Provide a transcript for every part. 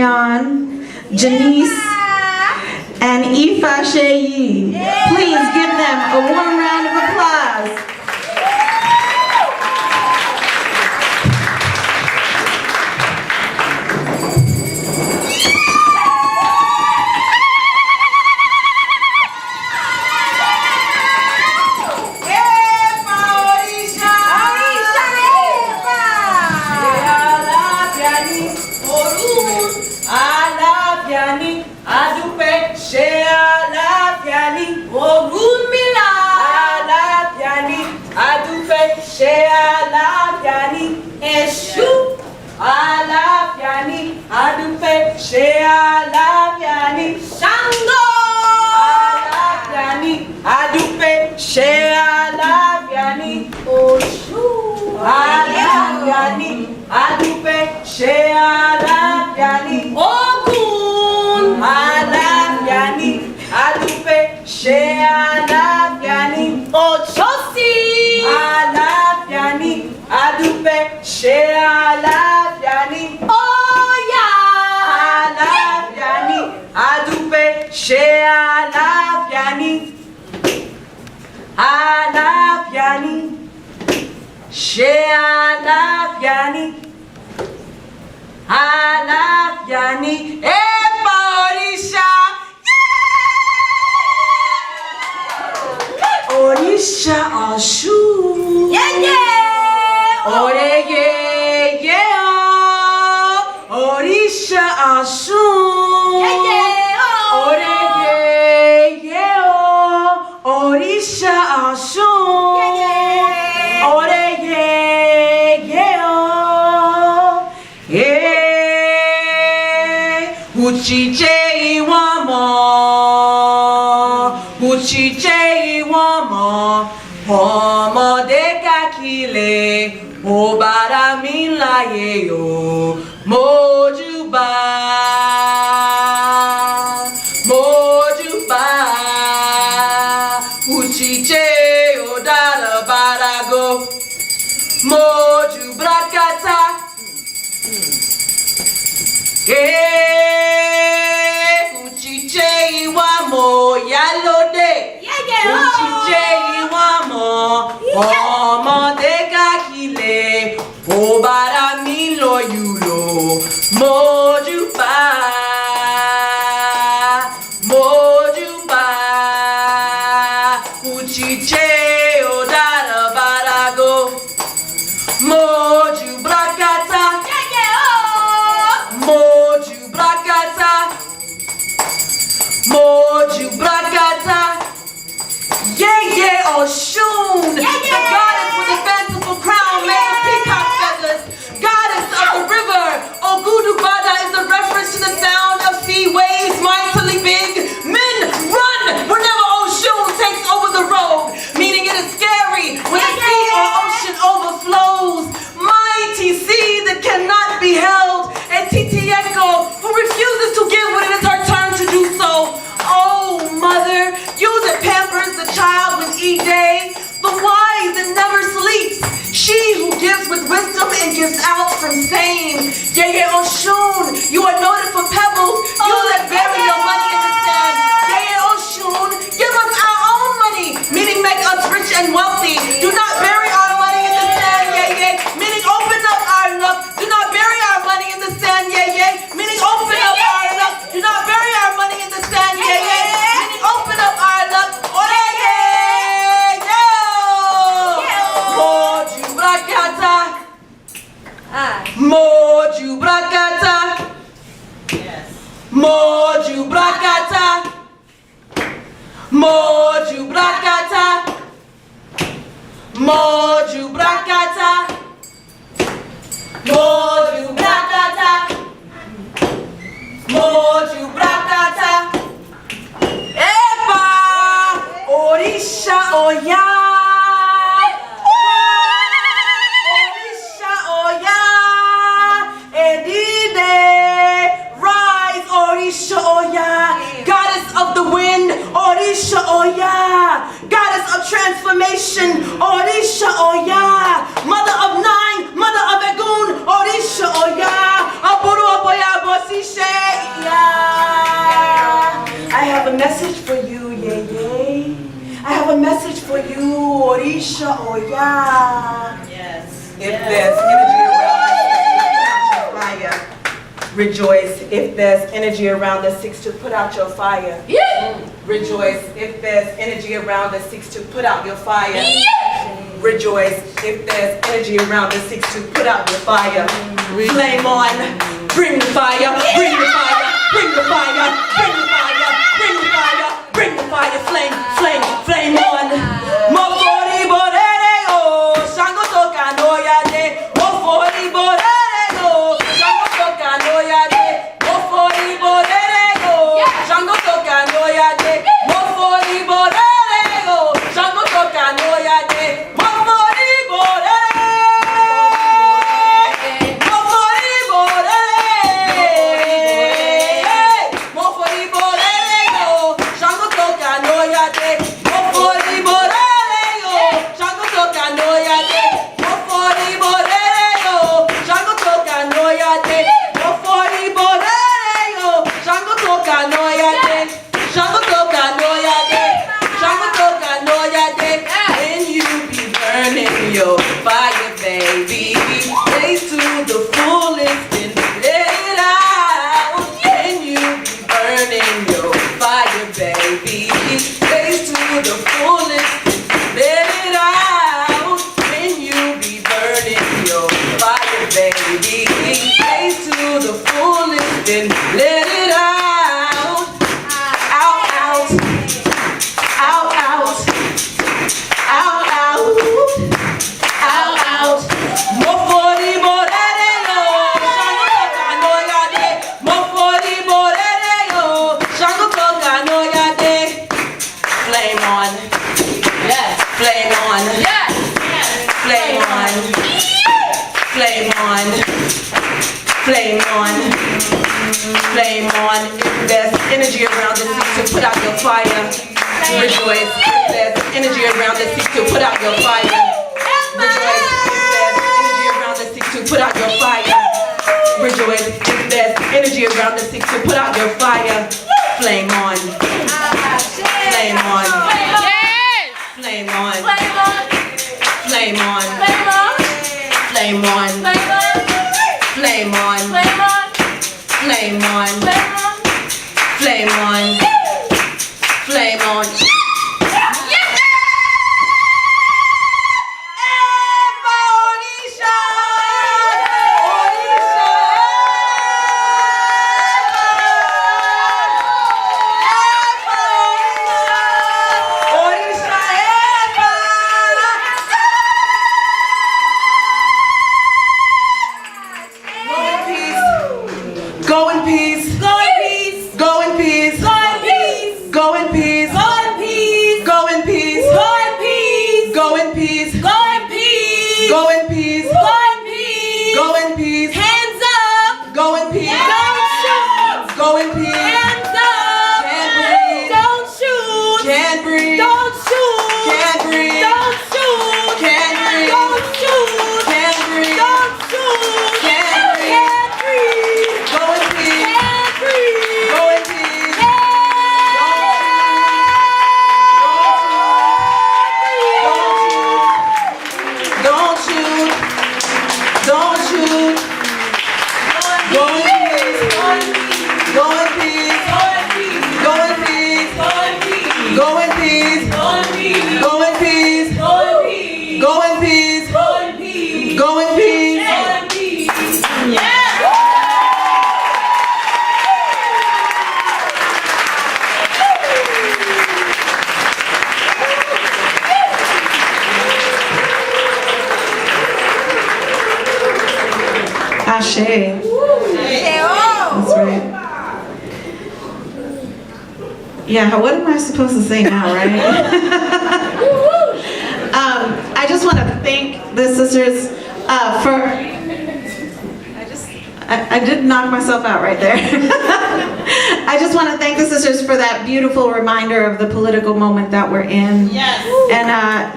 Zion, Janice, and IfaSeyi. Please give them a warm round of applause. Orisa Osun. Orisa Osun. Orisa Uchije iwamo ọmọdé kakile obara mi láyé yo mojúbà Uchije odara barago mojubrakata Uchije iwamo yalode Uchije iwamo ọmọdé kakile obara mi lóyúlò mojúbà Uchije odara barago mojubrakata Osun, the goddess with the fanciful crown made of peacock feathers, goddess of the river. Ogudubada is a reference to the sound of sea waves mightily big. Men run whenever Osun takes over the road, meaning it is scary when the sea or ocean overflows. Mighty sea that cannot be held, and Titieko who refuses to give when it is her turn to do so. Oh, mother, you that pampers the child with E-Day, the wise that never sleeps, she who gives with wisdom and gives out from same. Yeye Osun, you are noted for pebbles, you that bury your money in the sand. Yeye Osun, give us our own money, meaning make us rich and wealthy. Do not bury our money in the sand, Yeye, meaning open up our luck. Do not bury our money in the sand, Yeye, meaning open up our luck. Do not bury our money in the sand, Yeye, meaning open up our luck. Mojubrakata. Yes. Mojubrakata. Mojubrakata. Mojubrakata. Mojubrakata. Mojubrakata. Epa! Orisa oya. Goddess of the wind, Orisa Oya. Goddess of transformation, Orisa Oya. Mother of nine, mother of Egun, Orisa Oya. Aburu Aboya Bosishe. a message for you, yay. I have a message for you, Orisa, oh yeah. Yes. If there's energy around the 6 to put out your fire, rejoice. If there's energy around the 6 to put out your fire, rejoice. If there's energy around the 6 to put out your fire, rejoice. If there's energy around the 6 to put out your fire, flame on, bring the fire, bring the fire, bring the fire, bring the fire, bring the fire, bring the fire, flame, flame, flame on. Mofori borere o, shango toka no yade. Mofori borere o, shango toka no yade. Mofori borere o, shango toka no yade. Mofori borere o, shango toka no yade. Mofori borere, mofori borere, mofori borere o, shango toka no yade. Mofori borere o, shango toka no yade. Mofori borere o, shango toka no yade. Mofori borere o, shango toka no yade. Shango toka no yade. Shango toka no yade. And you be burning your fire, baby. Blaze to the fullest and let it out. And you be burning your fire, baby. Blaze to the fullest and let it out. And you be burning your fire, baby. Blaze to the fullest and let it out. Out, out, out, out, out, out, out, out. Mofori borere yo, shango toka no yade. Mofori borere yo, shango toka no yade. Flame on, yes. Flame on, yes. Flame on, flame on, flame on, flame on. If there's energy around the 6 to put out your fire, rejoice. If there's energy around the 6 to put out your fire, rejoice. If there's energy around the 6 to put out your fire, rejoice. If there's energy around the 6 to put out your fire, flame on, flame on, flame on, flame on, flame on, flame on, flame on, flame on, flame on. Go in peace. Go in peace. Go in peace. Go in peace. Go in peace. Go in peace. Go in peace. Go in peace. Go in peace. Go in peace. Go in peace. Go in peace. Go in peace. Hands up. Go in peace. Don't shoot. Go in peace. Hands up. Can't breathe. Don't shoot. Can't breathe. Don't shoot. Can't breathe. Don't shoot. Can't breathe. Don't shoot. Can't breathe. Don't shoot. Can't breathe. Go in peace. Go in peace. Don't shoot. Don't shoot. Go in peace. Go in peace. Go in peace. Go in peace. Go in peace. Go in peace. Go in peace. Go in peace. Yeah. Ashe. That's right. Yeah, what am I supposed to say now, right? I just want to thank the sisters for... I did knock myself out right there. I just want to thank the sisters for that beautiful reminder of the political moment that we're in. Yes. And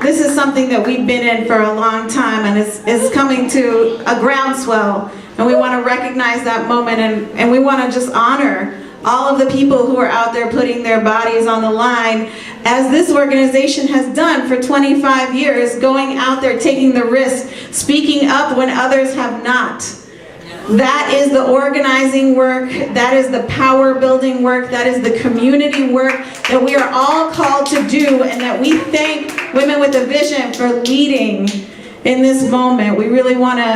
this is something that we've been in for a long time, and it's coming to a groundswell. And we want to recognize that moment, and we want to just honor all of the people who are out there putting their bodies on the line, as this organization has done for 25 years, going out there, taking the risk, speaking up when others have not. That is the organizing work, that is the power building work, that is the community work that we are all called to do, and that we thank Women with a Vision for leading in this moment. We really want to